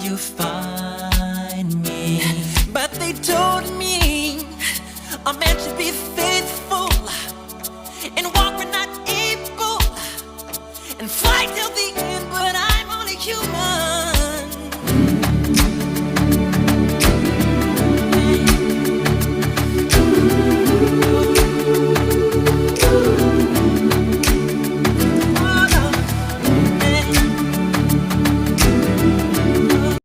you find me. But they told me a man should be faithful and walk when not able and fly till the